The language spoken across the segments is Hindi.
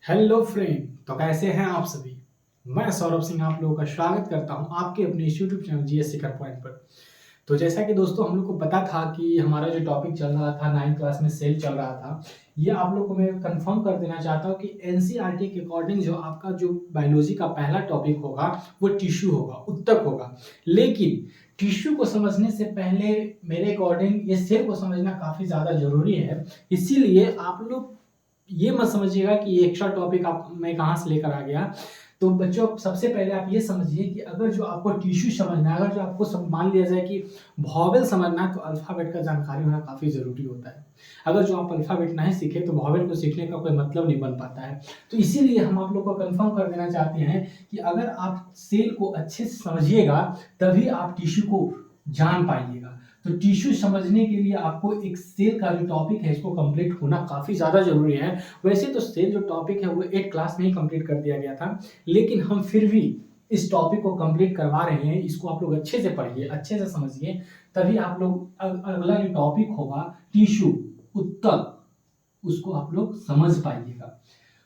Hello friend. तो कैसे हैं आप सभी। मैं सौरभ सिंह आप लोगों का स्वागत करता हूं आपके अपने YouTube channel GS Sikar point पर। तो जैसा कि दोस्तों हम लोग को पता था कि हमारा जो टॉपिक चल रहा था 9th क्लास में सेल चल रहा था, ये आप लोग को मैं कंफर्म कर देना चाहता हूं कि एनसीईआरटी के अकॉर्डिंग जो आपका जो बायोलॉजी का पहला टॉपिक होगा वो टिश्यू होगा, उत्तक होगा। लेकिन टिश्यू को समझने से पहले मेरे अकॉर्डिंग ये सेल को समझना काफ़ी ज़्यादा ज़रूरी है। इसीलिए आप लोग ये मत समझिएगा कि ये एक्स्ट्रा टॉपिक आप मैं कहाँ से लेकर आ गया। तो बच्चों सबसे पहले आप ये समझिए कि अगर जो आपको टिश्यू समझना है, अगर जो आपको मान लिया जाए कि वॉवेल समझना है, तो अल्फ़ाबेट का जानकारी होना काफ़ी ज़रूरी होता है। अगर जो आप अल्फ़ाबेट नहीं सीखे तो वॉवेल को सीखने का कोई मतलब नहीं बन पाता है। तो इसीलिए हम आप लोग को कंफर्म कर देना चाहते हैं कि अगर आप सेल को अच्छे से समझिएगा तभी आप टिश्यू को जान पाइएगा। तो टिश्यू समझने के लिए आपको एक सेल का जो टॉपिक है इसको कंप्लीट होना काफ़ी ज़्यादा ज़रूरी है। वैसे तो सेल जो टॉपिक है वो 8 क्लास में ही कंप्लीट कर दिया गया था, लेकिन हम फिर भी इस टॉपिक को कंप्लीट करवा रहे हैं। इसको आप लोग अच्छे से पढ़िए, अच्छे से समझिए, तभी आप लोग अगला जो टॉपिक होगा टिश्यू, उत्तक, उसको आप लोग समझ पाइएगा।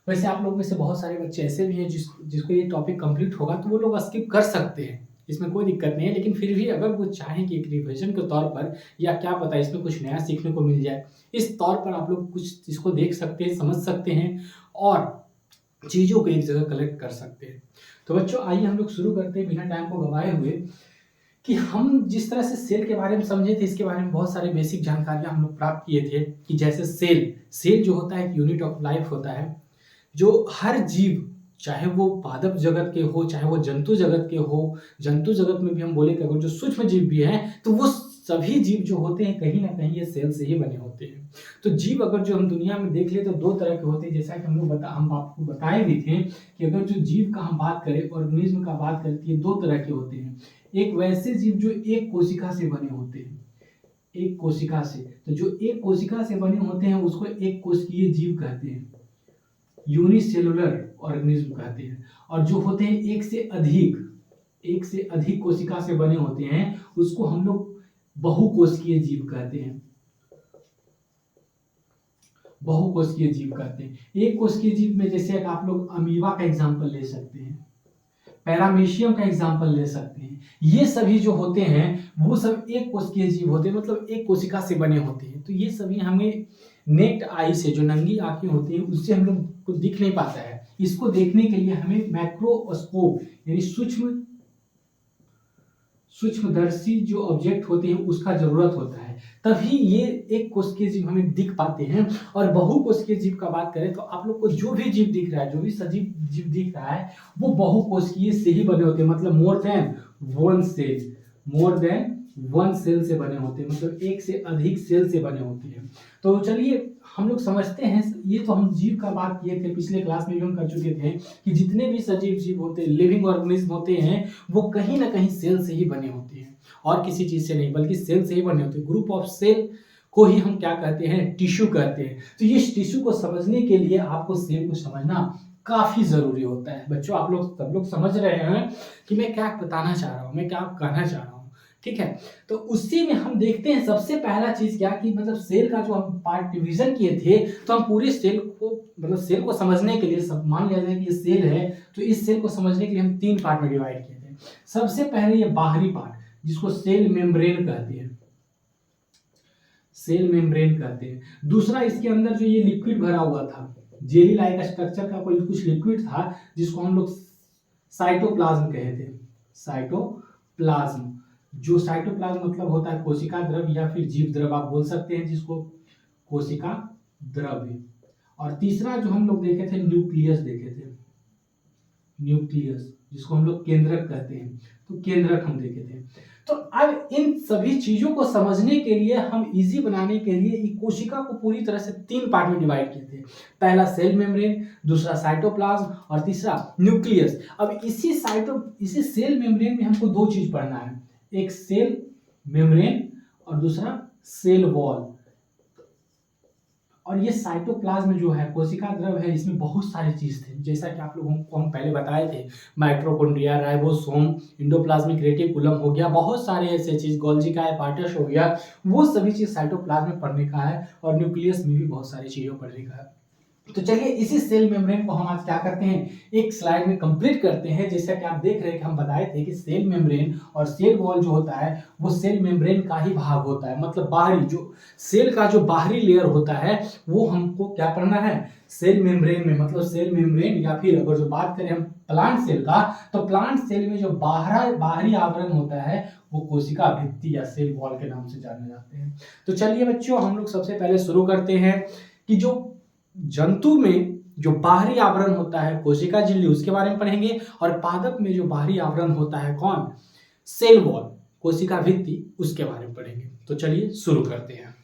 वैसे आप लोग में से बहुत सारे बच्चे ऐसे भी हैं जिसको ये टॉपिक कंप्लीट होगा तो वो लोग स्किप कर सकते हैं, इसमें कोई दिक्कत नहीं है। लेकिन फिर भी अगर वो चाहें कि एक रिवीजन के तौर पर या क्या पता इसमें कुछ नया सीखने को मिल जाए, इस तौर पर आप लोग कुछ इसको देख सकते हैं, समझ सकते हैं और चीज़ों को एक जगह कलेक्ट कर सकते हैं। तो बच्चों आइए हम लोग शुरू करते हैं बिना टाइम को गवाए हुए कि हम जिस तरह से सेल के बारे में समझे थे, इसके बारे में बहुत सारे बेसिक जानकारियाँ हम लोग प्राप्त किए थे कि जैसे सेल जो होता है एक यूनिट ऑफ लाइफ होता है, जो हर जीव, चाहे वो पादप जगत के हो, चाहे वो जंतु जगत के हो, जंतु जगत में भी हम बोले कि अगर जो सूक्ष्म जीव भी हैं, तो वो सभी जीव जो होते हैं कहीं न कहीं ये सेल से ही बने होते हैं। तो जीव अगर जो हम दुनिया में देख लें तो 2 तरह के होते हैं, जैसा कि हम आपको बताए भी थे कि अगर जो जीव का हम बात करें, ऑर्गेनिज्म का बात करें, तो ये 2 तरह के होते हैं। एक वैसे जीव जो एक कोशिका से बने होते हैं, एक कोशिका से, तो जो एक कोशिका से बने होते हैं उसको एक कोशिकीय जीव कहते हैं, यूनिसेलुलर ऑर्गेनिज्म कहते हैं। और जो होते हैं एक से अधिक कोशिका से बने होते हैं उसको हम लोग बहुकोशिकीय जीव कहते हैं, बहुकोशिकीय जीव कहते हैं। एक कोशिकीय जीव में जैसे आप लोग अमीबा का एग्जांपल ले सकते हैं, पैरामीशियम का एग्जांपल ले सकते हैं। ये सभी जो होते हैं वो सब एक कोशिकीय जीव होते हैं, मतलब एक कोशिका से बने होते हैं। तो ये सभी हमें नेक्ड आई से, जो नंगी आंखें होती हैं, उससे हम लोग को दिख नहीं पाता है। इसको देखने के लिए हमें माइक्रोस्कोप यानी सूक्ष्मदर्शी जो ऑब्जेक्ट होते हैं उसका जरूरत होता है, तभी ये एक कोशिकीय जीव हमें दिख पाते हैं। और बहुकोशिकीय जीव का बात करें तो आप लोग को जो भी जीव दिख रहा है, जो भी सजीव जीव दिख रहा है, वो बहुकोशिकीय से ही बने होते हैं, मतलब मोर देन वन सेल से बने होते हैं, मतलब एक से अधिक सेल से बने होते हैं। तो चलिए हम लोग समझते हैं। ये तो हम जीव का बात किए थे, पिछले क्लास में भी हम कर चुके थे कि जितने भी सजीव जीव होते हैं, लिविंग ऑर्गेनिज्म होते हैं, वो कहीं ना कहीं सेल से ही बने होते हैं और किसी चीज से नहीं, बल्कि सेल से ही बने होते हैं। ग्रुप ऑफ सेल को ही हम क्या कहते हैं, टिश्यू कहते हैं। तो ये टिश्यू को समझने के लिए आपको सेल को समझना काफी जरूरी होता है। बच्चों आप लोग सब लोग समझ रहे हैं कि मैं क्या बताना चाह रहा हूँ, मैं क्या कहना चाह रहा हूँ, ठीक है। तो उसी में हम देखते हैं सबसे पहला चीज क्या कि मतलब सेल का जो हम पार्ट डिवीजन किए थे, तो हम पूरे सेल को, मतलब सेल को समझने के लिए, सब मान लिया जाए कि ये सेल है, तो इस सेल को समझने के लिए हम 3 पार्ट में डिवाइड किए थे। सबसे पहले ये बाहरी पार्ट जिसको सेल मेम्ब्रेन कहते हैं, सेल मेम्ब्रेन कहते हैं। दूसरा इसके अंदर जो ये लिक्विड भरा हुआ था, जेली लाइक स्ट्रक्चर का कोई कुछ लिक्विड था जिसको हम लोग साइटोप्लाज्म कहे थे, साइटोप्लाज्म। जो साइटोप्लाज्म मतलब होता है कोशिका द्रव्य या फिर जीव द्रव्य आप बोल सकते हैं जिसको, कोशिका द्रव्य। और तीसरा जो हम लोग देखे थे न्यूक्लियस देखे थे, न्यूक्लियस जिसको हम लोग केंद्रक कहते हैं, तो केंद्रक हम देखे थे। तो अब इन सभी चीजों को समझने के लिए, हम इजी बनाने के लिए कोशिका को पूरी तरह से 3 पार्ट में डिवाइड किए थे। पहला सेल मेम्ब्रेन, दूसरा साइटोप्लाज्म और तीसरा न्यूक्लियस। अब इसी सेल मेम्ब्रेन में हमको 2 चीज पढ़ना है, एक सेल मेम्ब्रेन और दूसरा सेल वॉल। और ये साइटोप्लाज्म जो है, कोशिका द्रव्य है, इसमें बहुत सारी चीज थे, जैसा कि आप लोगों को हम पहले बताए थे, माइटोकॉन्ड्रिया, राइबोसोम, इंडोप्लाज्मिक रेटिकुलम हो गया, बहुत सारे ऐसे चीज, गोल्जी का एपार्टस हो गया, वो सभी चीज साइटोप्लाज्म में पढ़ने का है। और न्यूक्लियस में भी बहुत सारी चीजों पढ़ने का है। तो चलिए इसी सेल मेम्ब्रेन को हम आज क्या करते हैं, एक स्लाइड में कंप्लीट करते हैं। जैसा कि आप देख रहे हैं कि हम बताए थे कि सेल मेम्ब्रेन और सेल वॉल जो होता है वो सेल मेम्ब्रेन का ही भाग होता है, मतलब बाहरी जो सेल का जो बाहरी लेयर होता है वो हमको क्या करना है, सेल मेम्ब्रेन में, मतलब सेल मेम्ब्रेन, या फिर अगर जो बात करें हम प्लांट सेल का, तो प्लांट सेल में जो बाहरी आवरण होता है वो कोशिका भित्ति या सेल वॉल के नाम से जाने जाते हैं। तो चलिए बच्चों, हम लोग सबसे पहले शुरू करते हैं कि जो जंतु में जो बाहरी आवरण होता है कोशिका झिल्ली, उसके बारे में पढ़ेंगे, और पादप में जो बाहरी आवरण होता है कौन, सेल वॉल, कोशिका भित्ति, उसके बारे में पढ़ेंगे। तो चलिए शुरू करते हैं।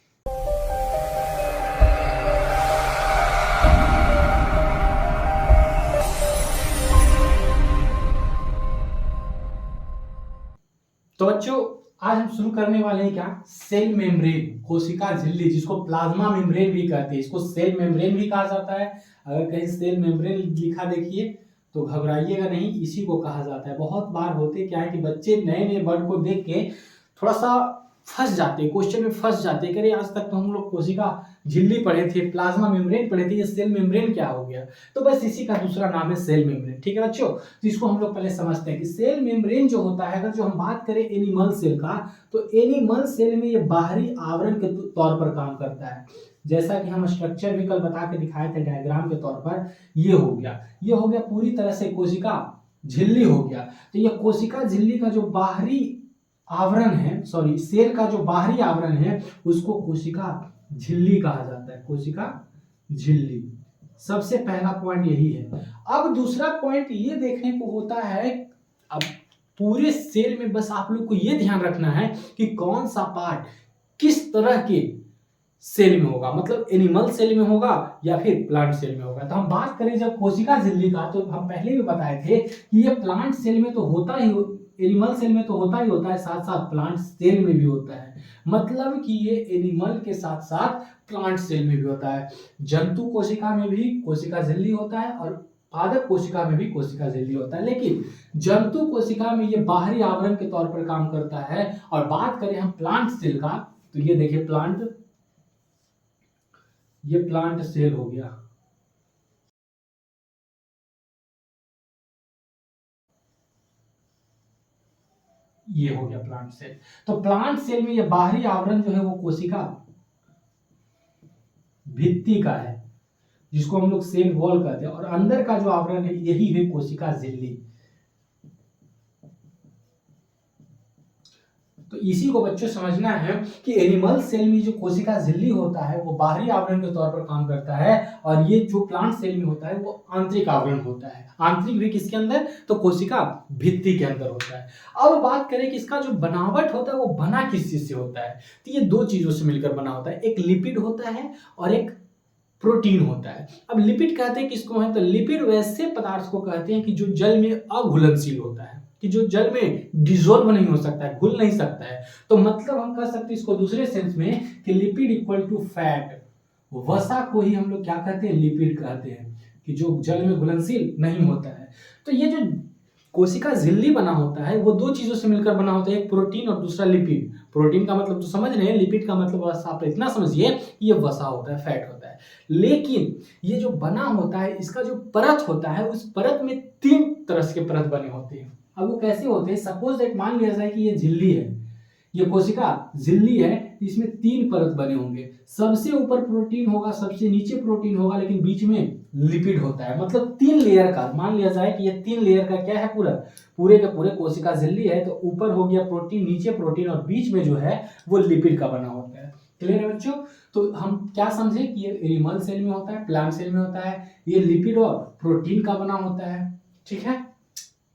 तो बच्चों, आज हम शुरू करने वाले हैं क्या, सेल मेम्ब्रेन, कोशिका झिल्ली, जिसको प्लाज्मा मेम्ब्रेन भी कहते हैं, इसको सेल मेम्ब्रेन भी कहा जाता है। अगर कहीं सेल मेम्ब्रेन लिखा देखिए तो घबराइएगा नहीं, इसी को कहा जाता है। बहुत बार होते क्या है कि बच्चे नए नए वर्ड को देख के थोड़ा सा फंस जाते हैं, क्वेश्चन में फंस जाते हैं, अरे आज तक तो हम लोग कोशिका झिल्ली पढ़े थे, प्लाज्मा मेम्ब्रेन पढ़े थे, ये सेल मेम्ब्रेन क्या हो गया। तो बस इसी का दूसरा नाम है सेल मेम्ब्रेन। ठीक है बच्चों, तो इसको हम लोग पहले समझते हैं कि सेल मेम्ब्रेन जो होता है, अगर जो हम बात करें एनिमल सेल का, तो एनिमल सेल में ये बाहरी आवरण के तौर पर काम करता है। जैसा कि हम स्ट्रक्चर भी कल बता के दिखाए थे डायग्राम के तौर पर, ये हो गया पूरी तरह से कोशिका झिल्ली हो गया। तो ये कोशिका झिल्ली का जो बाहरी आवरण है, सॉरी सेल का जो बाहरी आवरण है, उसको कोशिका झिल्ली कहा जाता है, कोशिका झिल्ली। सबसे पहला पॉइंट यही है। अब दूसरा पॉइंट ये देखने को होता है, अब पूरे सेल में बस आप लोग को ये ध्यान रखना है कि कौन सा पार्ट किस तरह के सेल में होगा, मतलब एनिमल सेल में होगा या फिर प्लांट सेल में होगा। तो हम बात करें जब कोशिका झिल्ली का, तो हम पहले भी बताए थे कि ये प्लांट सेल में तो होता ही, एनिमल सेल में तो होता ही होता है, साथ साथ प्लांट सेल में भी होता है। मतलब कि ये एनिमल के साथ साथ प्लांट सेल में भी होता है। जंतु कोशिका में भी कोशिका झिल्ली होता है और पादप कोशिका में भी कोशिका झिल्ली होता है, लेकिन जंतु कोशिका में ये बाहरी आवरण के तौर पर काम करता है। और बात करें हम प्लांट सेल का, तो ये देखिए ये प्लांट सेल हो गया। ये हो गया प्लांट सेल। तो प्लांट सेल में ये बाहरी आवरण जो है वो कोशिका भित्ति का है, जिसको हम लोग सेल वॉल कहते हैं, और अंदर का जो आवरण है यही है कोशिका झिल्ली। तो इसी को बच्चों समझना है कि एनिमल सेल में जो कोशिका झिल्ली होता है वो बाहरी आवरण के तौर पर काम करता है, और ये जो प्लांट सेल में होता है वो आंतरिक आवरण होता है। आंतरिक भी किसके अंदर, तो कोशिका भित्ति के अंदर होता है। अब बात करें कि इसका जो बनावट होता है वो बना किस चीज से होता है, तो ये दो चीजों से मिलकर बना होता है, एक लिपिड होता है और एक प्रोटीन होता है। अब लिपिड कहते हैं किसको है, तो लिपिड वैसे पदार्थ को कहते हैं कि जो जल में अघुलनशील होता है, कि जो जल में डिसॉल्व नहीं हो सकता है, घुल नहीं सकता है। तो मतलब हम कह सकते हैं इसको दूसरे सेंस में कि लिपिड इक्वल टू फैट, वसा को ही हम लोग क्या कहते हैं, लिपिड कहते हैं, कि जो जल में घुलनशील नहीं होता है। तो ये जो कोशिका झिल्ली बना होता है वो दो चीजों से मिलकर बना होता है, एक प्रोटीन और दूसरा लिपिड। प्रोटीन का मतलब तो समझ रहे हैं, लिपिड का मतलब बस आप इतना समझिए, ये वसा होता है, फैट होता है। लेकिन ये जो बना होता है, इसका जो परत होता है, उस परत में 3 तरह के परत बने होते हैं। अब वो कैसे होते हैं, सपोज दैट मान लिया जाए कि ये झिल्ली है, ये कोशिका झिल्ली है, इसमें 3 परत बने होंगे। सबसे ऊपर प्रोटीन होगा, सबसे नीचे प्रोटीन होगा, लेकिन बीच में लिपिड होता है। मतलब 3 लेयर का, मान लिया जाए कि ये 3 लेयर का क्या है, पूरे के पूरे कोशिका झिल्ली है। तो ऊपर हो गया प्रोटीन, नीचे प्रोटीन, और बीच में जो है वो लिपिड का बना होता है। क्लियर है बच्चों? तो हम क्या समझे कि ये एनिमल सेल में होता है, प्लांट सेल में होता है, ये लिपिड और प्रोटीन का बना होता है। ठीक है,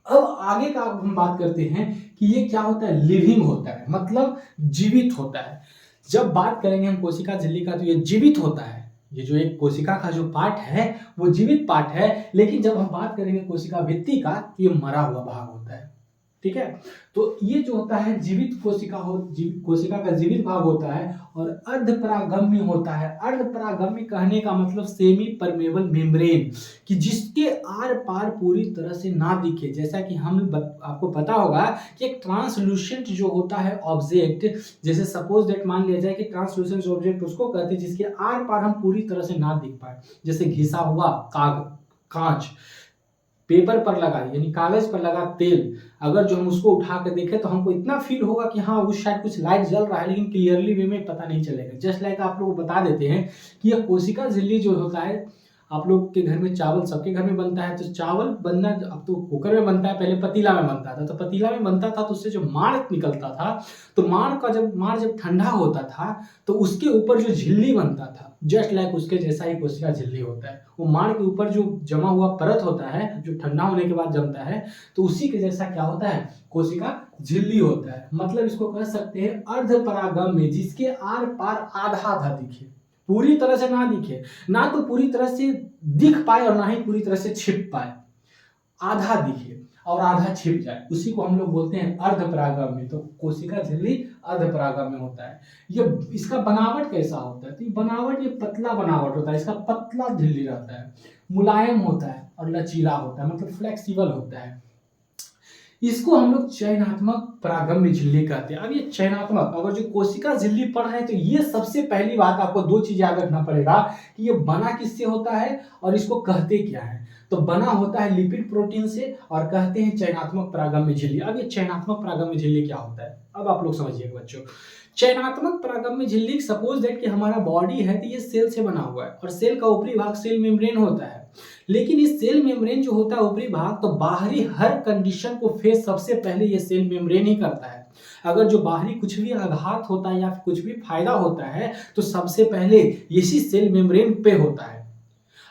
अब आगे का हम बात करते हैं कि ये क्या होता है, लिविंग होता है, मतलब जीवित होता है। जब बात करेंगे हम कोशिका झिल्ली का, तो ये जीवित होता है। ये जो एक कोशिका का जो पार्ट है वो जीवित पार्ट है। लेकिन जब हम बात करेंगे कोशिका भित्ति का, तो ये मरा हुआ भाग होता है। ठीक है। तो ये जो होता है जीवित कोशिका कोशिका का जीवित भाग होता है और अर्धपरागम्य होता है। अर्धपरागम्य कहने का मतलब सेमी परमेबल मेम्ब्रेन, कि जिसके आर पार पूरी तरह से ना दिखे। जैसा कि आपको पता होगा कि एक ट्रांसलूसेंट जो होता है ऑब्जेक्ट, जैसे सपोज दैट मान लिया जाए कि ट्रांसलूसेंट ऑब्जेक्ट उसको कहते हैं जिसके आर पार हम पूरी तरह से ना दिख पाए। जैसे घिसा हुआ कांच, पेपर पर लगा यानी कागज पर लगा तेल, अगर जो हम उसको उठा कर देखें तो हमको इतना फील होगा कि हाँ उस साइड कुछ लाइट जल रहा है, लेकिन क्लियरली वे में पता नहीं चलेगा। जस्ट लाइक आप लोग को बता देते हैं कि यह कोशिका झिल्ली जो होता है, आप लोग के घर में चावल सबके घर में बनता है, तो चावल बनना अब तो कुकर में बनता है, पहले पतीला में बनता था। तो पतीला में बनता था तो उससे जो माड़ निकलता था, तो माड़ जब ठंडा होता था तो उसके ऊपर जो झिल्ली बनता था, जस्ट लाइक उसके जैसा ही कोशिका झिल्ली होता है। वो माड़ के ऊपर जो जमा हुआ परत होता है, जो ठंडा होने के बाद जमता है, तो उसी के जैसा क्या होता है, कोशिका झिल्ली होता है। मतलब इसको कह सकते हैं अर्धपरागम्य, जिसके आर पार आधा आधा दिखे, पूरी तरह से ना दिखे, ना तो पूरी तरह से दिख पाए और ना ही पूरी तरह से छिप पाए, आधा दिखे और आधा छिप जाए, उसी को हम लोग बोलते हैं अर्धपरागम्य। तो कोशिका झिल्ली अर्धपरागम्य होता है। ये इसका बनावट कैसा होता है, तो ये बनावट, ये पतला बनावट होता है, इसका पतला झिल्ली रहता है, मुलायम होता है और लचीला होता है, मतलब फ्लेक्सिबल होता है। इसको हम लोग चयनात्मक परागम्य झिल्ली कहते हैं। अब ये चयनात्मक, अगर जो कोशिका झिल्ली पढ़ रहे हैं तो ये सबसे पहली बात आपको दो चीज याद रखना पड़ेगा कि ये बना किससे होता है और इसको कहते क्या है। तो बना होता है लिपिड प्रोटीन से और कहते हैं चयनात्मक परागम्य झिल्ली। अब ये चयनात्मक परागम्य झिल्ली क्या होता है, अब आप लोग समझिएगा बच्चों। चयनात्मक परागम्य झिल्ली, सपोज दैट कि हमारा बॉडी है तो ये सेल से बना हुआ है और सेल का ऊपरी भाग सेल मेम्ब्रेन होता है। लेकिन इस सेल मेम्ब्रेन जो होता है ऊपरी भाग, तो बाहरी हर कंडीशन को फेस सबसे पहले ये सेल मेम्ब्रेन ही करता है। अगर जो बाहरी कुछ भी आघात होता है या फिर कुछ भी फायदा होता है तो सबसे पहले इसी सेल मेम्ब्रेन पे होता है।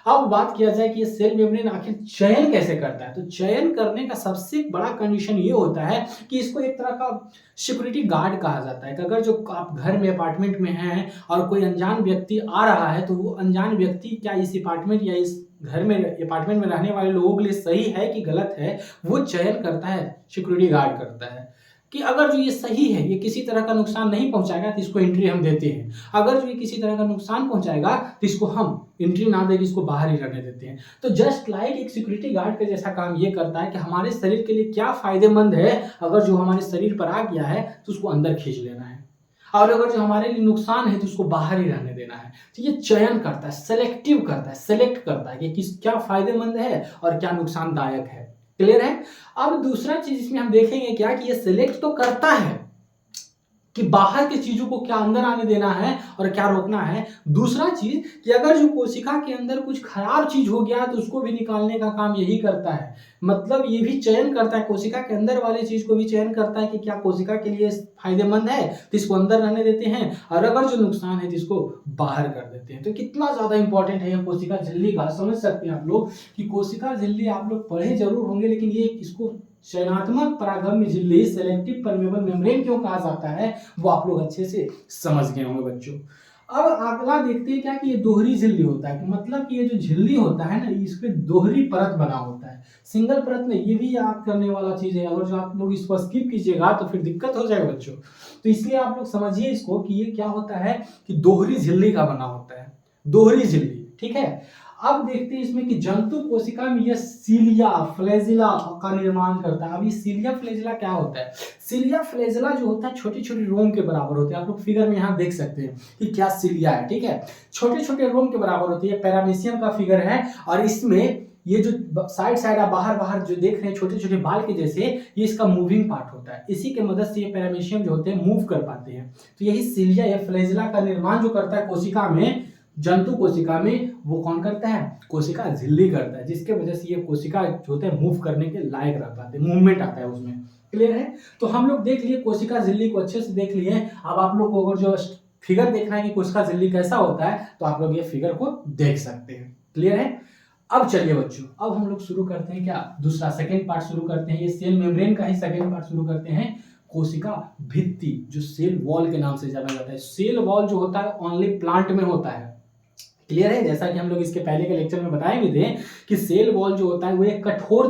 अब बात किया जाए कि ये सेल मेम्ब्रेन आखिर चयन कैसे करता है, तो चयन करने का सबसे बड़ा कंडीशन ये होता है कि इसको एक तरह का सिक्योरिटी गार्ड कहा जाता है। कि अगर जो आप घर में अपार्टमेंट में हैं और कोई अनजान व्यक्ति आ रहा है, तो वो अनजान व्यक्ति क्या इस अपार्टमेंट या इस घर में अपार्टमेंट में रहने वाले लोगों के लिए सही है कि गलत है, वो चयन करता है, सिक्योरिटी गार्ड करता है कि अगर जो ये सही है, ये किसी तरह का नुकसान नहीं पहुंचाएगा तो इसको एंट्री हम देते हैं। अगर जो ये किसी तरह का नुकसान पहुंचाएगा तो इसको हम एंट्री ना देकर इसको बाहर ही रहने देते हैं। तो जस्ट लाइक एक सिक्योरिटी गार्ड का जैसा काम ये करता है कि हमारे शरीर के लिए क्या फायदेमंद है, अगर जो हमारे शरीर पर आ गया है तो उसको अंदर खींच लेना है, और अगर जो हमारे लिए नुकसान है तो उसको बाहर ही रहने देना है। तो ये चयन करता है, सेलेक्टिव करता है, सेलेक्ट करता है कि किस क्या फायदेमंद है और क्या नुकसानदायक है। क्लियर है। अब दूसरा चीज इसमें हम देखेंगे क्या कि ये सिलेक्ट तो करता है कि बाहर की चीजों को क्या अंदर आने देना है और क्या रोकना है। दूसरा चीज कि अगर जो कोशिका के अंदर कुछ खराब चीज हो गया तो उसको भी निकालने का काम यही करता है। मतलब ये भी चयन करता है, कोशिका के अंदर वाली चीज को भी चयन करता है कि क्या कोशिका के लिए फायदेमंद है तो इसको अंदर रहने देते हैं, और अगर जो नुकसान है तो इसको बाहर कर देते हैं। तो कितना ज्यादा इंपॉर्टेंट है ये कोशिका झिल्ली का, समझ सकते हैं आप लोग कि कोशिका झिल्ली आप लोग पढ़े जरूर होंगे, लेकिन ये इसको चयनात्मक परागम्य झिल्ली, सेलेक्टिव परमेबल मेम्ब्रेन क्यों कहा जाता है वो आप लोग अच्छे से समझ गए होंगे बच्चों। अब अगला देखते हैं क्या कि ये दोहरी झिल्ली होता है, मतलब कि ये जो झिल्ली होता है ना, इस पे दोहरी परत बना होता है, सिंगल परत नहीं। ये भी याद करने वाला चीज है, अगर जो आप लोग इसको स्किप कीजिएगा तो फिर दिक्कत हो जाएगा बच्चों। तो इसलिए आप लोग समझिए इसको कि ये क्या होता है कि दोहरी झिल्ली का बना होता है, दोहरी झिल्ली। ठीक है। अब देखते हैं इसमें कि जंतु कोशिका में यह सीलिया फ्लैजिला का निर्माण करता है। अब ये सीलिया फ्लैजिला क्या होता है, सीलिया फ्लैजिला जो होता है छोटे छोटे रोम के बराबर होते हैं। आप लोग फिगर में यहाँ देख सकते हैं कि क्या सीलिया है। ठीक है, छोटे छोटे रोम के बराबर होती है, पैरामीशियम का फिगर है, और इसमें ये जो साइड आप बाहर जो देख रहे हैं छोटे छोटे बाल के जैसे, ये इसका मूविंग पार्ट होता है। इसी के मदद से ये पैरामीशियम जो होते हैं मूव कर पाते हैं। तो यही सीलिया या फ्लैजिला का निर्माण जो करता है कोशिका में, जंतु कोशिका में, वो कौन करता है, कोशिका झिल्ली करता है, जिसके वजह से ये कोशिका जो होते हैं मूव करने के लायक रह पाते हैं, मूवमेंट आता है उसमें। क्लियर है। तो हम लोग देख लिए कोशिका झिल्ली को अच्छे से देख लिए। अब आप लोग को अगर जो फिगर देखना है कि कोशिका झिल्ली कैसा होता है तो आप लोग ये फिगर को देख सकते हैं। क्लियर है। अब चलिए बच्चों, अब हम लोग शुरू करते हैं क्या, दूसरा सेकेंड पार्ट शुरू करते हैं। ये सेल मेम्ब्रेन का ही सेकेंड पार्ट शुरू करते हैं। कोशिका भित्ति, जो सेल वॉल के नाम से जाना जाता है। सेल वॉल जो होता है ओनली प्लांट में होता है। क्लियर है। जैसा कि हम लोग इसके पहले के लेक्चर में बताए भी थे कि सेल वॉल जो होता है वो एक कठोर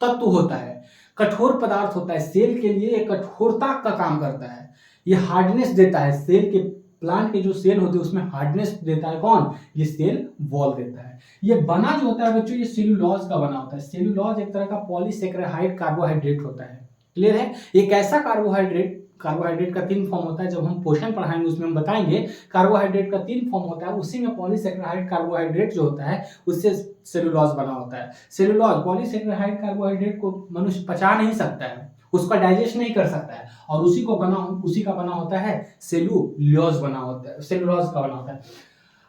तत्व होता है। कठोर पदार्थ होता है, सेल के लिए ये कठोरता का काम करता है, ये हार्डनेस देता है। सेल के प्लांट के जो सेल होते हैं उसमें हार्डनेस देता है कौन? ये सेल वॉल देता है। ये बना जो होता है बच्चों, ये सेलुलोज का बना होता है। सेलुलोज एक तरह का पॉलीसेकेराइड कार्बोहाइड्रेट होता है। क्लियर है? ये कैसा कार्बोहाइड्रेट? कार्बोहाइड्रेट का 3 फॉर्म होता है, जब हम पोषण पढ़ाएंगे उसमें हम बताएंगे। कार्बोहाइड्रेट का 3 फॉर्म होता है, उसी में पॉलीसेकेराइड कार्बोहाइड्रेट जो होता है उससे सेलुलोज बना होता है। सेलुलोज पॉलीसेकेराइड कार्बोहाइड्रेट को मनुष्य पचा नहीं सकता है, उसका डाइजेस्ट नहीं कर सकता है, और उसी का बना होता है सेलुलोज बना होता है, सेलुलोज का बना होता है।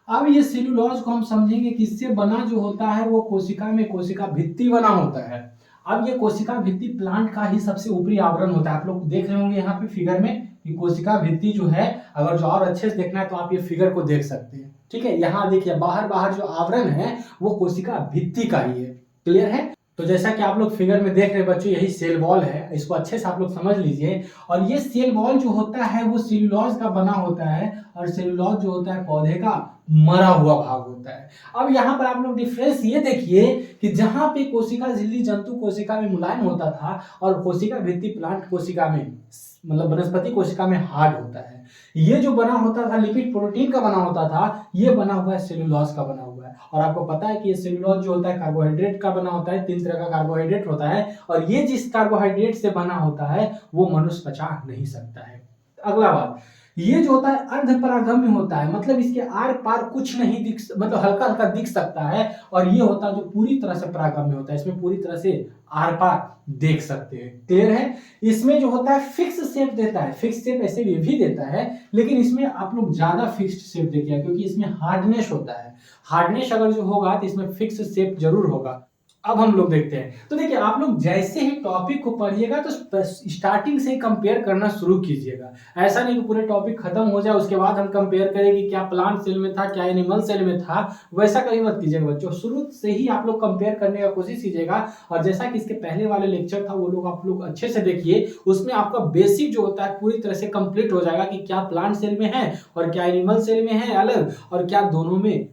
अब ये सेलुलोज को हम समझेंगे किससे बना जो होता है, वो कोशिका में कोशिका भित्ति बना होता है। अब ये कोशिका भित्ति प्लांट का ही सबसे ऊपरी आवरण होता है। आप लोग देख रहे होंगे यहाँ पे फिगर में कि कोशिका भित्ति जो है, अगर जो और अच्छे से देखना है तो आप ये फिगर को देख सकते हैं। ठीक है, यहाँ देखिए बाहर जो आवरण है वो कोशिका भित्ति का ही है। क्लियर है? तो जैसा कि आप लोग फिगर में देख रहे बच्चों, यही सेल वॉल है, इसको अच्छे से आप लोग समझ लीजिए। और ये सेल वॉल जो होता है वो सेलुलोज का बना होता है, और सेलुलोज जो होता है पौधे का मरा हुआ भाग होता है। अब यहाँ पर आप लोग डिफरेंस ये देखिए कि जहां पे कोशिका झिल्ली जंतु कोशिका में मुलायम होता था, और कोशिका भित्ति प्लांट कोशिका में मतलब वनस्पति कोशिका में हार्ड होता है। ये जो बना होता था लिपिड प्रोटीन का बना होता था, ये बना हुआ है सेलुलोज का बना हुआ है। और आपको पता है कि ये सेलुलोज जो होता है कार्बोहाइड्रेट का बना होता है, 3 तरह का कार्बोहाइड्रेट होता है, और ये जिस कार्बोहाइड्रेट से बना होता है वो मनुष्य पचा नहीं सकता है। अगला बात, ये जो होता है अर्ध परागम्य होता है, मतलब इसके आर पार कुछ नहीं दिख, मतलब हल्का हल्का दिख सकता है। और ये होता है जो पूरी तरह से परागम्य होता है, इसमें पूरी तरह से आर पार देख सकते हैं। क्लियर है? इसमें जो होता है फिक्स शेप देता है, फिक्स शेप ऐसे भी देता है, लेकिन इसमें आप लोग ज्यादा फिक्स्ड शेप देखिए, क्योंकि इसमें हार्डनेस होता है। हार्डनेस अगर जो होगा तो इसमें फिक्स शेप जरूर होगा। अब हम लोग देखते हैं, तो देखिए आप लोग जैसे ही टॉपिक को पढ़िएगा तो स्टार्टिंग से ही कंपेयर करना शुरू कीजिएगा। ऐसा नहीं कि पूरे टॉपिक खत्म हो जाए उसके बाद हम कंपेयर करें कि क्या प्लांट सेल में था, क्या एनिमल सेल में था। वैसा कभी मत कीजिएगा बच्चों, शुरू से ही आप लोग कंपेयर करने का कोशिश कीजिएगा। और जैसा कि इसके पहले वाले लेक्चर था वो लोग आप लोग अच्छे से देखिए, उसमें आपका बेसिक जो होता है पूरी तरह से कंप्लीट हो जाएगा कि क्या प्लांट सेल में है और क्या एनिमल सेल में है अलग, और क्या दोनों में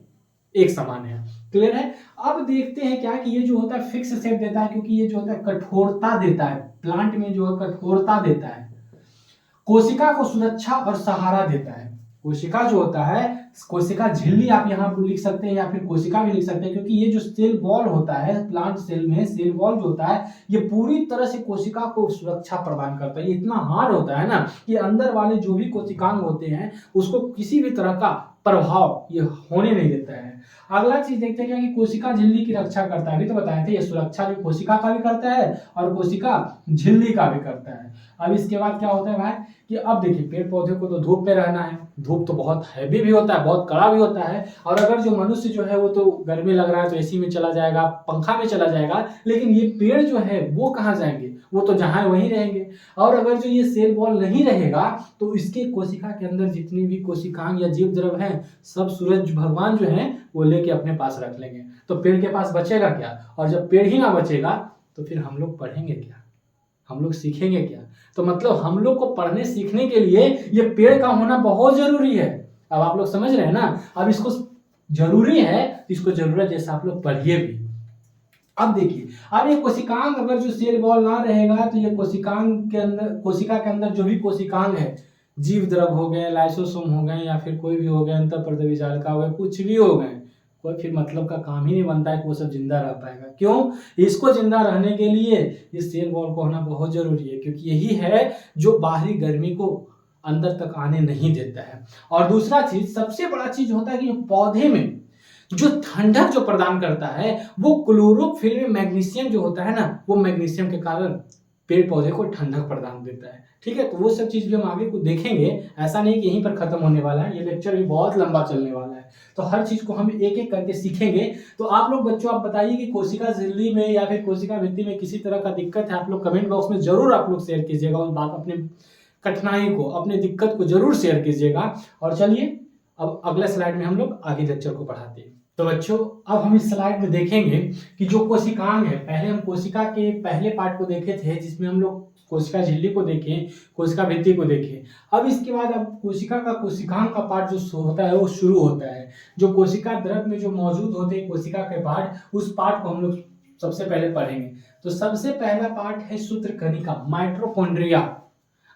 एक समान है। क्लियर है? अब देखते हैं क्या कि ये जो होता है फिक्स शेप देता है, क्योंकि ये जो होता है कठोरता देता है, प्लांट में जो है कठोरता देता है, कोशिका को सुरक्षा और सहारा देता है। कोशिका जो होता है, कोशिका झिल्ली आप यहाँ पर लिख सकते हैं या फिर कोशिका भी लिख सकते हैं, क्योंकि ये जो सेल वॉल होता है प्लांट सेल में, सेल वॉल जो होता है ये पूरी तरह से कोशिका को सुरक्षा प्रदान करता है। ये इतना हार्ड होता है ना कि अंदर वाले जो भी कोशिकांग होते हैं उसको किसी भी तरह का प्रभाव ये होने नहीं देता है। अगला चीज देखते हैं क्या कि कोशिका झिल्ली की रक्षा करता है। अभी तो बताए थे ये सुरक्षा भी कोशिका का भी करता है और कोशिका झिल्ली का भी करता है। अब इसके बाद क्या होता है भाई कि अब देखिए पेड़ पौधे को तो धूप में रहना है, धूप तो बहुत हैवी भी होता है, बहुत कड़ा भी होता है। और अगर जो मनुष्य जो है वो तो गर्मी लग रहा है तो एसी में चला जाएगा, पंखा में चला जाएगा, लेकिन ये पेड़ जो है वो कहाँ जाएंगे? वो तो जहाँ है वहीं रहेंगे। और अगर जो ये सेल वॉल नहीं रहेगा तो इसके कोशिका के अंदर जितनी भी कोशिकांग या जीव द्रव हैं सब सूरज भगवान जो है वो लेके अपने पास रख लेंगे। तो पेड़ के पास बचेगा क्या? और जब पेड़ ही ना बचेगा तो फिर हम लोग पढ़ेंगे क्या, हम लोग सीखेंगे क्या? तो मतलब हम लोग को पढ़ने सीखने के लिए ये पेड़ का होना बहुत जरूरी है। अब आप लोग समझ रहे हैं ना? अब इसको जरूरी है, इसको जरूरत जैसा आप लोग पढ़िए भी। अब देखिए, अब ये कोशिकांग अगर जो सेल वॉल ना रहेगा तो ये कोशिकांग के अंदर, कोशिका के अंदर जो भी कोशिकांग है, जीव द्रव हो गए, लाइसोसोम हो गए, या फिर कोई भी हो गए, अंतःपर्दवी जालिका हो गए, कुछ भी हो गए, कोई फिर मतलब का काम ही नहीं बनता है कि वो सब जिंदा रह पाएगा। क्यों? इसको जिंदा रहने के लिए इस सेल वॉल को होना बहुत जरूरी है, क्योंकि यही है जो बाहरी गर्मी को अंदर तक आने नहीं देता है। और दूसरा चीज, सबसे बड़ा चीज होता है कि पौधे में जो ठंडक जो प्रदान करता है वो क्लोरोफिल में मैग्नीशियम जो होता है ना, वो मैग्नीशियम के कारण पेड़ पौधे को ठंडक प्रदान देता है। ठीक है, तो वो सब चीज भी हम आगे को देखेंगे। ऐसा नहीं कि यहीं पर खत्म होने वाला है, ये लेक्चर भी बहुत लंबा चलने वाला है, तो हर चीज को हम एक एक करके सीखेंगे। तो आप लोग बच्चों आप बताइए कि कोशिका झिल्ली में या फिर कोशिका भित्ति में किसी तरह का दिक्कत है, आप लोग कमेंट बॉक्स में जरूर आप लोग शेयर कीजिएगा उस बात, अपने कठिनाई को, अपने दिक्कत को जरूर शेयर कीजिएगा। और चलिए अब अगले स्लाइड में हम लोग आगे लेक्चर को पढ़ाते हैं। तो बच्चों अब हम इस स्लाइड में देखेंगे कि जो कोशिकांग है, पहले हम कोशिका के पहले पार्ट को देखे थे जिसमें हम लोग कोशिका झिल्ली को देखें, कोशिका भित्ति को देखें। अब इसके बाद अब कोशिका का कोशिकांग का पार्ट जो होता है वो शुरू होता है। जो कोशिका द्रव में जो मौजूद होते हैं कोशिका के पार्ट, उस पार्ट को हम लोग सबसे पहले पढ़ेंगे। तो सबसे पहला पार्ट है सूत्रकणिका, माइटोकॉन्ड्रिया।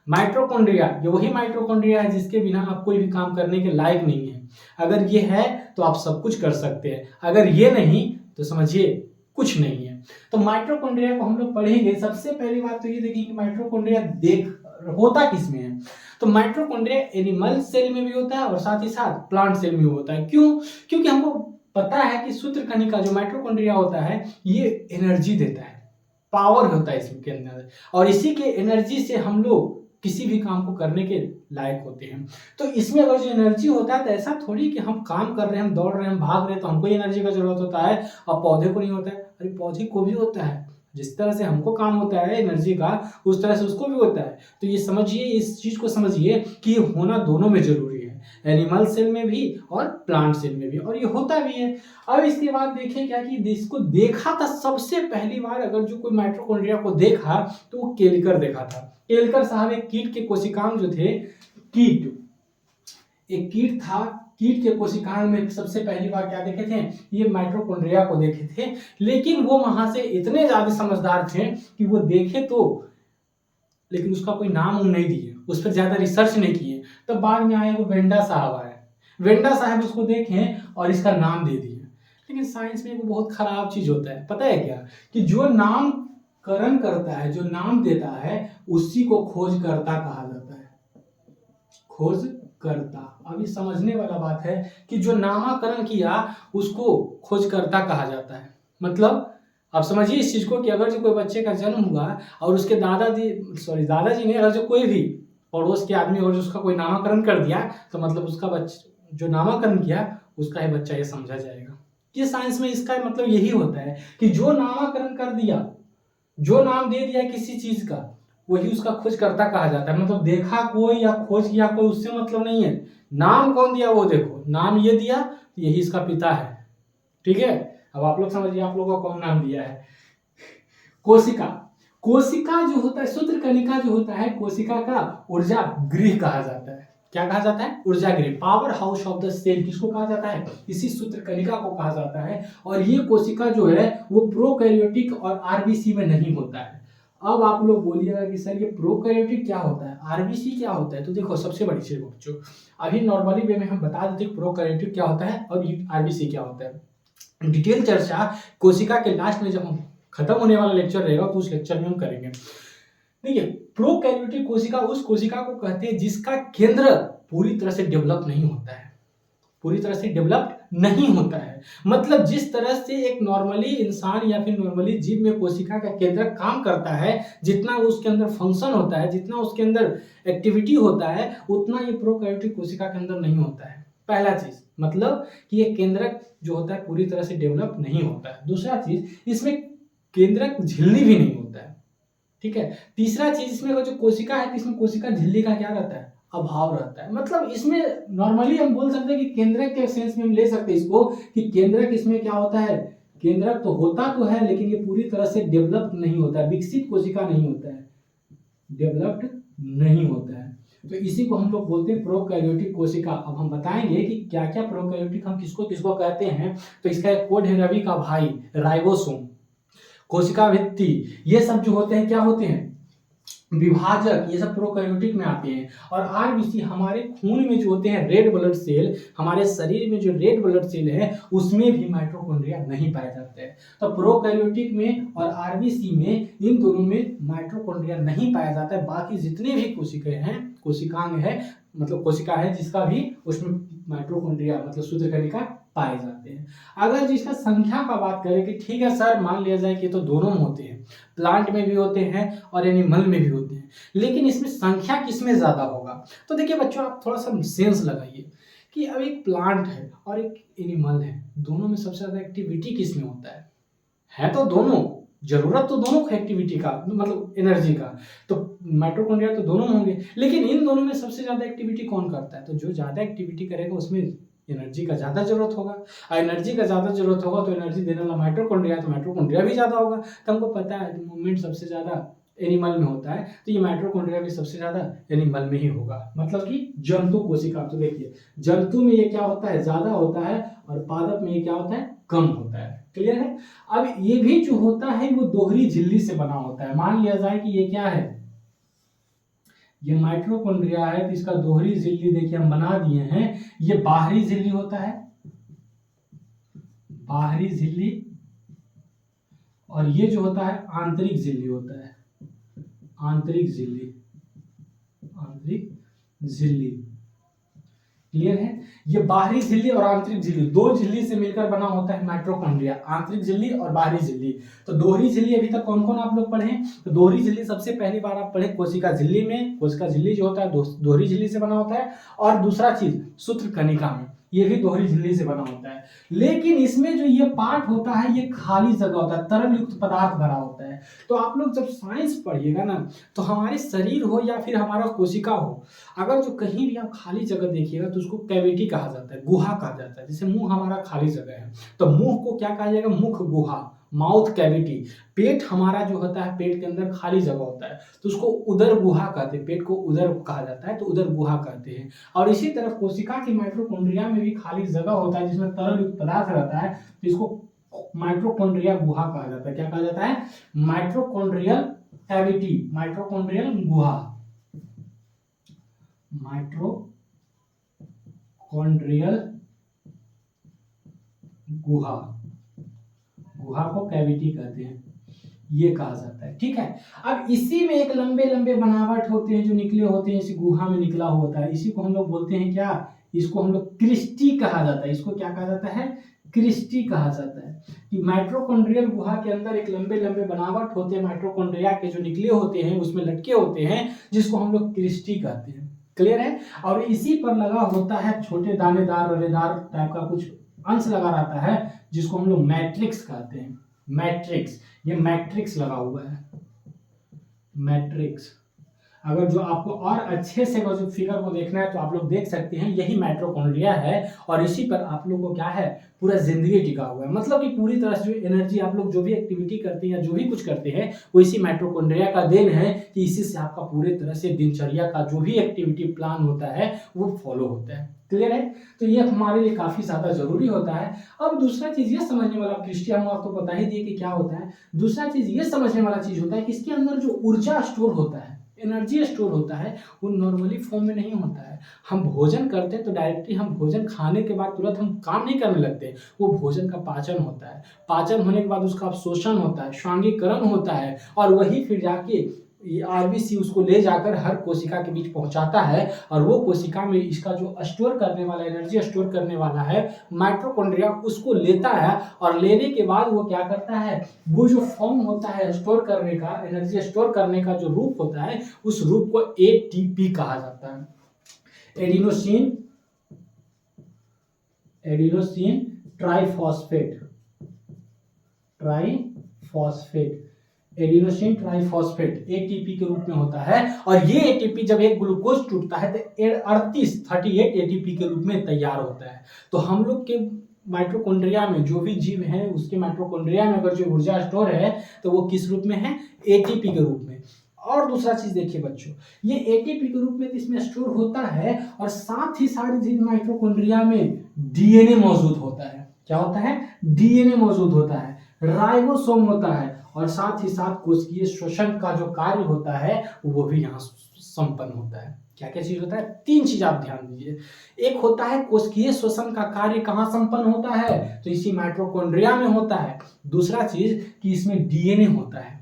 माइटोकॉन्ड्रिया ये वही माइटोकॉन्ड्रिया है जिसके बिना आप कोई भी काम करने के लायक नहीं है। अगर ये है तो आप सब कुछ कर सकते हैं, अगर ये नहीं तो समझिए कुछ नहीं है। तो माइटोकॉन्ड्रिया को हम लोग पढ़ेंगे। सबसे पहली बात तो ये देखेंगे माइटोकॉन्ड्रिया होता किसमें है। तो माइटोकॉन्ड्रिया एनिमल सेल में भी होता है और साथ ही साथ प्लांट सेल में होता है। क्यों? क्योंकि हमको पता है कि सूत्रकणिका जो माइटोकॉन्ड्रिया होता है ये एनर्जी देता है, पावर होता है इसके अंदर, और इसी के एनर्जी से हम लोग किसी भी काम को करने के लायक होते हैं। तो इसमें अगर जो एनर्जी होता है तो ऐसा थोड़ी कि हम काम कर रहे हैं, हम दौड़ रहे हैं, हम भाग रहे हैं तो हमको एनर्जी का जरूरत होता है और पौधे को नहीं होता है। अरे पौधे को भी होता है, जिस तरह से हमको काम होता है एनर्जी का उस तरह से उसको भी होता है। तो ये समझिए, इस चीज को समझिए कि ये होना दोनों में जरूरी है, एनिमल सेल में भी और प्लांट सेल में भी, और ये होता भी है। अब इसके बाद देखें क्या कि इसको देखा था सबसे पहली बार, अगर जो कोई माइटोकॉन्ड्रिया को देखा तो वो केलकर देखा था। केलकर साहब एक कीट के कोशिकांग जो थे, एक कीट था, कीट के कोशिकांग में सबसे पहली बार क्या देखे थे, ये माइटोकॉन्ड्रिया को देखे थे। लेकिन वो वहां से इतने ज्यादा समझदार थे कि वो देखे तो, लेकिन उसका कोई नाम नहीं दिए, उस पर ज्यादा रिसर्च नहीं किए। तब बाद में आए वो वेंडा साहब आए, वेंडा साहब उसको देखे और इसका नाम दे दिए। लेकिन साइंस में एक बहुत खराब चीज होता है, पता है क्या, कि जो नामकरण करता है, जो नाम देता है, उसी को खोजकर्ता कहा जाता है, खोजकर्ता। अभी समझने वाला बात है कि जो नामकरण किया उसको खोजकर्ता कहा जाता है। मतलब आप समझिए इस चीज को कि अगर जो कोई बच्चे का जन्म हुआ और उसके दादाजी ने अगर जो कोई भी पड़ोस के आदमी और उसका कोई नामकरण कर दिया तो मतलब उसका बच्चा जो नामकरण किया उसका ही बच्चा ये समझा जाएगा। ये साइंस में इसका मतलब यही होता है कि जो नामकरण कर दिया, जो नाम दे दिया किसी चीज का, वही उसका खोजकर्ता कहा जाता है। मतलब देखा कोई या खोज किया कोई उससे मतलब नहीं है, नाम कौन दिया वो देखो, नाम ये दिया तो यही इसका पिता है। ठीक है, अब आप लोग समझिए आप लोगों को कौन नाम दिया है। कोशिका, कोशिका जो होता है, सूत्रकणिका जो होता है, कोशिका का ऊर्जा गृह कहा जाता है। क्या कहा जाता है? ऊर्जा गृह, power house of the cell किसको कहा जाता है? इसी सूत्रकणिका को कहा जाता है। और ये कोशिका जो है वो प्रोकैरियोटिक और आरबीसी में नहीं होता है। अब आप लोग बोलिएगा कि सर ये प्रोकैरियोटिक क्या होता है, आरबीसी क्या होता है? तो देखो सबसे बड़ी चीज बच्चों, अभी नॉर्मली वे में हम बता देते हैं प्रोकैरियोटिक क्या होता है और आरबीसी क्या होता है। डिटेल चर्चा कोशिका के लास्ट में जब हम खत्म होने वाला लेक्चर रहेगा तो उस लेक्चर में हम करेंगे। देखिए प्रोकैरियोटिक कोशिका उस कोशिका को कहते हैं जिसका केंद्र पूरी तरह से डेवलप नहीं होता है, पूरी तरह से डेवलप्ड नहीं होता है। मतलब जिस तरह से एक नॉर्मली इंसान या फिर नॉर्मली जीव में कोशिका का केंद्र काम करता है, जितना उसके अंदर फंक्शन होता है, जितना उसके अंदर एक्टिविटी होता है, उतना ये प्रोकैरियोटिक कोशिका के अंदर नहीं होता है। पहला चीज मतलब कि ये केंद्रक जो होता है पूरी तरह से डेवलप नहीं होता है। दूसरा चीज इसमें केंद्रक झिल्ली भी नहीं होता है। ठीक है, तीसरा चीज इसमें जो कोशिका है, इसमें कोशिका झिल्ली का क्या रहता है? अभाव रहता है। मतलब इसमें नॉर्मली हम बोल सकते हैं कि केंद्रक के सेंस में हम ले सकते हैं इसको कि केंद्रक इसमें क्या होता है, केंद्रक तो होता तो है लेकिन ये पूरी तरह से डेवलप नहीं होता है, विकसित कोशिका नहीं होता है, डेवलप्ड नहीं होता है। तो इसी को हम लोग बोलते हैं प्रोकैरियोटिक कोशिका। अब हम बताएंगे कि क्या क्या प्रोकैरियोटिक हम किसको किसको कहते हैं। तो इसका एक कोड है रवि का भाई, राइबोसोम, कोशिका भित्ति, ये सब जो होते हैं क्या होते हैं? विभाजक, ये सब प्रोकैरियोटिक में आते हैं। और आरबीसी हमारे खून में जो होते हैं रेड ब्लड सेल, हमारे शरीर में जो रेड ब्लड सेल है उसमें भी माइटोकॉन्ड्रिया नहीं पाए जाते हैं। तो प्रोकैरियोटिक में और आरबीसी में, इन दोनों में माइटोकॉन्ड्रिया नहीं पाया जाता है। बाकी जितने भी कोशिकाएं हैं, कोशिकांग है, मतलब कोशिका है जिसका भी, उसमें माइटोकॉन्ड्रिया मतलब सूत्रकणिका पाए जाते हैं। अगर जिसका संख्या का बात करें कि ठीक है सर मान लिया जाए कि तो दोनों में होते हैं, प्लांट में भी होते हैं और एनिमल में भी होते हैं, लेकिन इसमें संख्या किसमें ज्यादा होगा? तो देखिए बच्चों आप थोड़ा सा सेंस लगाइए कि अब एक प्लांट है और एक एनिमल है, दोनों में सबसे ज्यादा एक्टिविटी किसमें होता है तो दोनों, जरूरत तो दोनों को एक्टिविटी का, मतलब एनर्जी का, तो माइटोकॉन्ड्रिया तो दोनों होंगे, लेकिन इन दोनों में सबसे ज्यादा एक्टिविटी कौन करता है? तो जो ज्यादा एक्टिविटी करेगा उसमें एनर्जी का ज्यादा जरूरत होगा, और एनर्जी का ज्यादा जरूरत होगा तो एनर्जी देने वाला माइटोकॉन्ड्रिया, तो माइटोकॉन्ड्रिया भी ज्यादा होगा। तो हमको पता है मूवमेंट सबसे ज्यादा एनिमल में होता है, तो ये माइटोकॉन्ड्रिया भी सबसे ज्यादा एनिमल में ही होगा, मतलब कि जंतु कोशिका। तो देखिए जंतु में ये क्या होता है? ज्यादा होता है, और पादप में ये क्या होता है? कम होता है। क्लियर है। अब ये भी जो होता है वो दोहरी झिल्ली से बना होता है। मान लिया जाए कि ये क्या है, ये माइटोकॉन्ड्रिया है, तो इसका दोहरी झिल्ली देखिए हम बना दिए हैं। ये बाहरी झिल्ली होता है, बाहरी झिल्ली, और ये जो होता है आंतरिक झिल्ली होता है, आंतरिक झिल्ली, आंतरिक झिल्ली। क्लियर है। ये बाहरी झिल्ली और आंतरिक झिल्ली, दो झिल्ली से मिलकर बना होता है माइटोकॉन्ड्रिया, आंतरिक झिल्ली और बाहरी झिल्ली। तो दोहरी झिल्ली अभी तक कौन कौन आप लोग पढ़े? तो दोहरी झिल्ली सबसे पहली बार आप पढ़े कोशिका झिल्ली में। कोशिका झिल्ली जो होता है दोहरी झिल्ली से बना होता है। और दूसरा चीज सूत्र कणिका में, ये भी दोहरी झिल्ली से बना होता है। लेकिन इसमें जो ये पार्ट होता है ये खाली जगह होता है, तरल युक्त पदार्थ भरा होता है। तो आप लोग जब साइंस पढ़िएगा ना, तो हमारे शरीर हो या फिर हमारा कोशिका हो, अगर जो कहीं भी आप खाली जगह देखिएगा तो उसको कैविटी कहा जाता है, गुहा कहा जाता है। जैसे मुंह हमारा खाली जगह है, तो मुंह को क्या कहा जाएगा? मुख गुहा, माउथ कैविटी। पेट हमारा जो होता है, पेट के अंदर खाली जगह होता है, तो उसको उदर गुहा कहते हैं, पेट को उदर कहा जाता है, तो उदर गुहा कहते हैं। और इसी तरह कोशिका की माइटोकॉन्ड्रिया में भी खाली जगह होता है जिसमें तरल युक्त पदार्थ रहता है, तो इसको माइटोकॉन्ड्रिया गुहा कहा जाता है। क्या कहा जाता है? माइटोकॉन्ड्रियल कैविटी, माइटोकॉन्ड्रियल गुहा, माइटोकॉन्ड्रियल गुहा, गुहा को कैविटी कहते हैं, ये कहा जाता है। ठीक है। अब इसी में एक लंबे लंबे बनावट होते हैं जो निकले होते हैं, इसी गुहा में निकला होता है, इसी को हम लोग बोलते हैं क्या? इसको हम लोग क्रिस्टी कहा जाता है। इसको क्या कहा जाता है? क्रिस्टी कहा जाता है। कि माइटोकॉन्ड्रियल गुहा के अंदर एक लंबे लंबे बनावट होते हैं, माइटोकॉन्ड्रिया के जो निकले होते हैं उसमें लटके होते हैं, जिसको हम लोग क्रिस्टी कहते हैं। क्लियर है। और इसी पर लगा होता है छोटे दानेदार रवेदार टाइप का कुछ अंश लगा रहता है, जिसको हम लोग मैट्रिक्स कहते हैं। मैट्रिक्स, ये मैट्रिक्स लगा हुआ है, मैट्रिक्स। अगर जो आपको और अच्छे से जो फिगर को देखना है तो आप लोग देख सकते हैं, यही माइटोकॉन्ड्रिया है और इसी पर आप लोग को क्या है? पूरा जिंदगी टिका हुआ है। मतलब कि पूरी तरह से जो एनर्जी आप लोग जो भी एक्टिविटी करते हैं या जो भी कुछ करते हैं, वो इसी माइटोकॉन्ड्रिया का देन है कि इसी से आपका पूरे तरह से दिनचर्या का जो भी एक्टिविटी प्लान होता है वो फॉलो होता है। क्लियर है। तो ये हमारे लिए काफी ज्यादा जरूरी होता है। अब दूसरा चीज ये समझने वाला, क्रिस्टिया हम आपको बता ही दिए कि क्या होता है। दूसरा चीज ये समझने वाला चीज होता है कि इसके अंदर जो ऊर्जा स्टोर होता है, एनर्जी स्टोर होता है, वो नॉर्मली फॉर्म में नहीं होता है। हम भोजन करते हैं तो डायरेक्टली हम भोजन खाने के बाद तुरंत हम काम नहीं करने लगते, वो भोजन का पाचन होता है। पाचन होने के बाद उसका अवशोषण होता है, श्वांगीकरण होता है, और वही फिर जाके आरबीसी उसको ले जाकर हर कोशिका के बीच पहुंचाता है, और वो कोशिका में इसका जो स्टोर करने वाला, एनर्जी स्टोर करने वाला है माइटोकॉन्ड्रिया, उसको लेता है। और लेने के बाद वो क्या करता है? वो जो फॉर्म होता है स्टोर करने का, एनर्जी स्टोर करने का जो रूप होता है, उस रूप को एटीपी कहा जाता है। Adenosine, adenosine triphosphate, triphosphate, adenosine triphosphate ATP के रूप में होता है। और ये एटीपी जब एक ग्लूकोज टूटता है तो 38 एटीपी के रूप में तैयार होता है। तो हम लोग के माइटोकॉन्ड्रिया में जो भी जीव है, उसके माइटोकॉन्ड्रिया में अगर जो ऊर्जा स्टोर है तो वो किस रूप में है? एटीपी के रूप में। और दूसरा चीज देखिए बच्चों, ये एटीपी के रूप में इसमें स्टोर होता है, और साथ ही सारी चीज माइटोकॉन्ड्रिया में डीएनए मौजूद होता है। क्या होता है? डीएनए मौजूद होता है, राइबोसोम होता है, और साथ ही साथ कोशिकीय श्वसन का जो कार्य होता है वो भी यहाँ संपन्न होता है। क्या क्या चीज होता है? 3 चीज आप ध्यान दीजिए। एक होता है कोशिकीय श्वसन का कार्य कहाँ संपन्न होता है? तो इसी माइटोकॉन्ड्रिया में होता है। दूसरा चीज कि इसमें डीएनए होता है।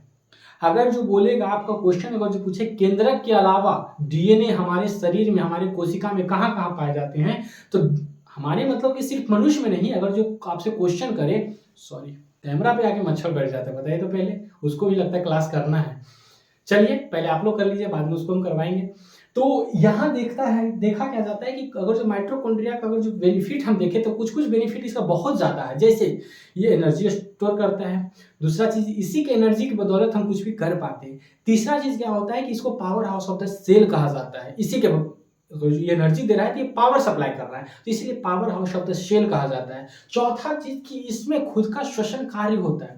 अगर जो बोलेगा आपका क्वेश्चन, अगर जो पूछे केंद्रक के अलावा डीएनए हमारे शरीर में, हमारे कोशिका में कहाँ कहाँ पाए जाते हैं, तो हमारे मतलब कि सिर्फ मनुष्य में नहीं, अगर जो आपसे क्वेश्चन करे, सॉरी कैमरा पे आके मच्छर बैठ जाता है, बताइए तो पहले, उसको भी लगता है क्लास करना है। चलिए पहले आप लोग कर लीजिए, बाद में उसको हम करवाएंगे। तो यहाँ देखा क्या जाता है कि अगर जो माइटोकॉन्ड्रिया का अगर जो बेनिफिट हम देखें तो कुछ कुछ बेनिफिट इसका बहुत ज़्यादा है। जैसे ये एनर्जी स्टोर करता है, दूसरा चीज इसी के एनर्जी की बदौलत हम कुछ भी कर पाते हैं। तीसरा चीज क्या होता है कि इसको power house of the cell कहा जाता है। इसी के ये एनर्जी दे रहा है कि पावर सप्लाई कर रहा है, तो इसलिए power house of the cell कहा जाता है। चौथा चीज कि इसमें खुद का श्वसन कार्य होता है।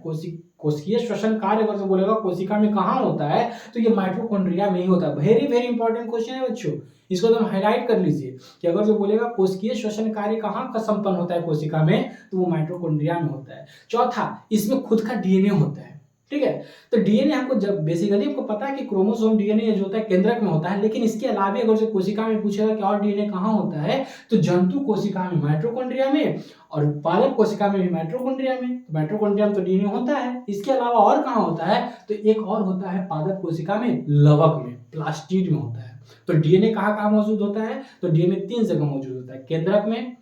कोशिकीय श्वसन कार्य अगर जो बोलेगा कोशिका में कहाँ होता है, तो ये माइटोकॉन्ड्रिया में ही होता है। वेरी वेरी इंपॉर्टेंट क्वेश्चन है बच्चों, इसको एकदम हाईलाइट कर लीजिए कि अगर जो बोलेगा कोशिकीय श्वसन कार्य कहाँ का संपन्न होता है कोशिका में, तो वो माइटोकॉन्ड्रिया में होता है। चौथा, इसमें खुद का डीएनए होता है, ठीक है। तो डीएनए आपको जब बेसिकली आपको पता है कि क्रोमोसोम डीएनए जो होता है केंद्रक में होता है, लेकिन इसके अलावा अगर जो कोशिका में पूछेगा कि और डीएनए कहाँ होता है, तो जंतु कोशिका में माइटोकॉन्ड्रिया में और पालक कोशिका में भी माइटोकॉन्ड्रिया में। माइटोकॉन्ड्रिया में तो डीएनए होता है, इसके अलावा और कहाँ होता है, तो एक और होता है पादप कोशिका में, लवक में, प्लास्टिड में होता है। तो डीएनए कहाँ कहाँ मौजूद होता है, तो डीएनए 3 जगह मौजूद होता है, केंद्रक में,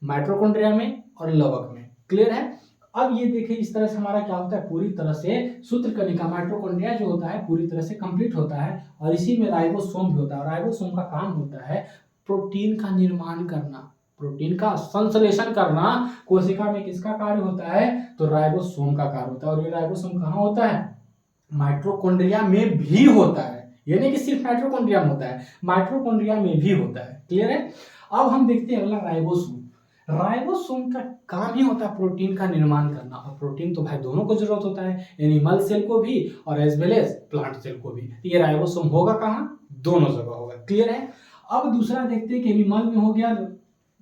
माइटोकॉन्ड्रिया में और लवक में। क्लियर है। अब ये देखिए इस तरह से हमारा क्या होता है, पूरी तरह से सूत्रकणिका माइटोकॉन्ड्रिया जो होता है पूरी तरह से कंप्लीट होता है और इसी में राइबोसोम भी होता है। राइबोसोम का काम होता है प्रोटीन का निर्माण करना, प्रोटीन का संश्लेषण करना। कोशिका में किसका कार्य होता है, तो राइबोसोम का कार्य होता है। और ये राइबोसोम कहाँ होता है, माइटोकॉन्ड्रिया में भी होता है, ये नहीं कि सिर्फ माइटोकॉन्ड्रिया में होता है, माइटोकॉन्ड्रिया में भी होता है। क्लियर है। अब हम देखते हैं अगला राइबोसोम। राइबोसोम का काम ही होता है प्रोटीन का निर्माण करना, और प्रोटीन तो भाई दोनों को जरूरत होता है, एनिमल सेल को भी और as well as plant cell को भी। ये राइबोसोम होगा कहाँ, दोनों जगह होगा। क्लियर है। अब दूसरा देखते हैं कि एनिमल में हो गया,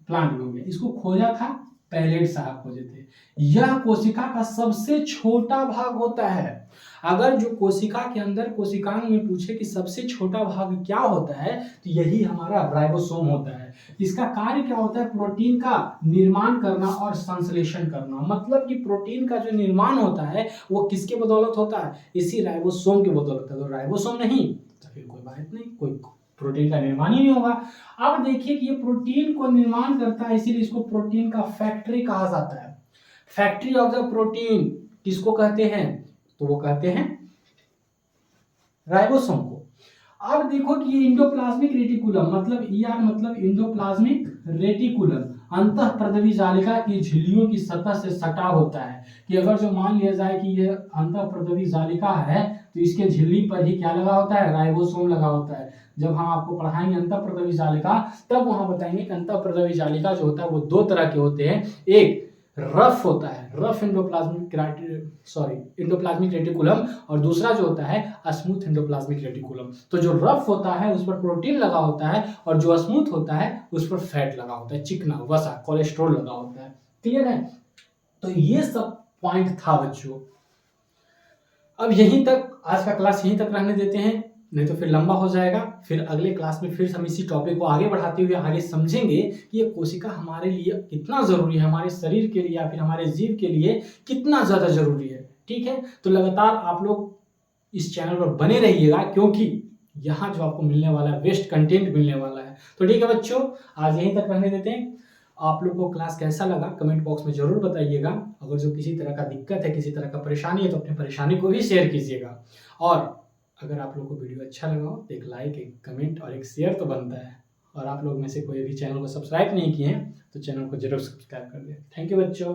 प्लांट में हो गया। इसको खोजा था पैलेट साहब खोजे थे। यह कोशिका का सबसे छोटा भाग होता है। अगर जो कोशिका के अंदर कोशिकांग में पूछे कि सबसे छोटा भाग क्या होता है, तो यही हमारा राइबोसोम होता है। इसका कार्य क्या होता है, प्रोटीन का निर्माण करना और संश्लेषण करना। मतलब कि प्रोटीन का जो निर्माण होता है वो किसके बदौलत होता है, इसी राइबोसोम की बदौलत है। तो राइबोसोम नहीं तो फिर कोई बात नहीं, कोई प्रोटीन का निर्माण ही नहीं होगा। अब देखिए कि ये प्रोटीन को निर्माण करता है, इसीलिए इसको प्रोटीन का फैक्ट्री कहा जाता है। फैक्ट्री ऑफ द प्रोटीन किसको कहते हैं, तो वो कहते हैं राइबोसोम को। अब देखो कि ये इंडोप्लाज्मिक रेटिकुलम मतलब ईआर मतलब इंडोप्लाज्मिक रेटिकुलम अंतःप्रदवी जालिका की झिल्लियों की सतह से सटा होता है। कि अगर जो मान लिया जाए कि ये अंतःप्रदवी जालिका है तो इसके झिल्ली पर ही क्या लगा होता है, राइबोसोम लगा होता है। जब हम आपको पढ़ाएंगे अंतःप्रदवी जालिका तब वहां बताएंगे कि अंतःप्रदवी जालिका जो होता है वो दो तरह के होते हैं। एक रफ होता है, रफ इंडोप्लाज्मिक रेटिकुलम, और दूसरा जो होता है स्मूथ इंडोप्लाज्मिक रेटिकुलम। तो जो रफ होता है उस पर प्रोटीन लगा होता है और जो स्मूथ होता है उस पर फैट लगा होता है, चिकना वसा कोलेस्ट्रॉल लगा होता है। क्लियर है। तो ये सब पॉइंट था बच्चों। अब यहीं तक आज का क्लास यहीं तक रहने देते हैं, नहीं तो फिर लंबा हो जाएगा। फिर अगले क्लास में फिर हम इसी टॉपिक को आगे बढ़ाते हुए आगे समझेंगे कि ये कोशिका हमारे लिए कितना जरूरी है, हमारे शरीर के लिए या फिर हमारे जीव के लिए कितना ज्यादा जरूरी है। ठीक है। तो लगातार आप लोग इस चैनल पर बने रहिएगा, क्योंकि यहाँ जो आपको मिलने वाला है बेस्ट कंटेंट मिलने वाला है। तो ठीक है बच्चों, आज यहीं तक रहने देते हैं। आप लोग को क्लास कैसा लगा कमेंट बॉक्स में जरूर बताइएगा। अगर जो किसी तरह का दिक्कत है, किसी तरह का परेशानी है, तो अपनी परेशानी को भी शेयर कीजिएगा। और अगर आप लोग को वीडियो अच्छा लगा हो तो एक लाइक, एक कमेंट और एक शेयर तो बनता है। और आप लोग में से कोई भी चैनल को सब्सक्राइब नहीं किए हैं तो चैनल को जरूर सब्सक्राइब कर दें। थैंक यू बच्चों।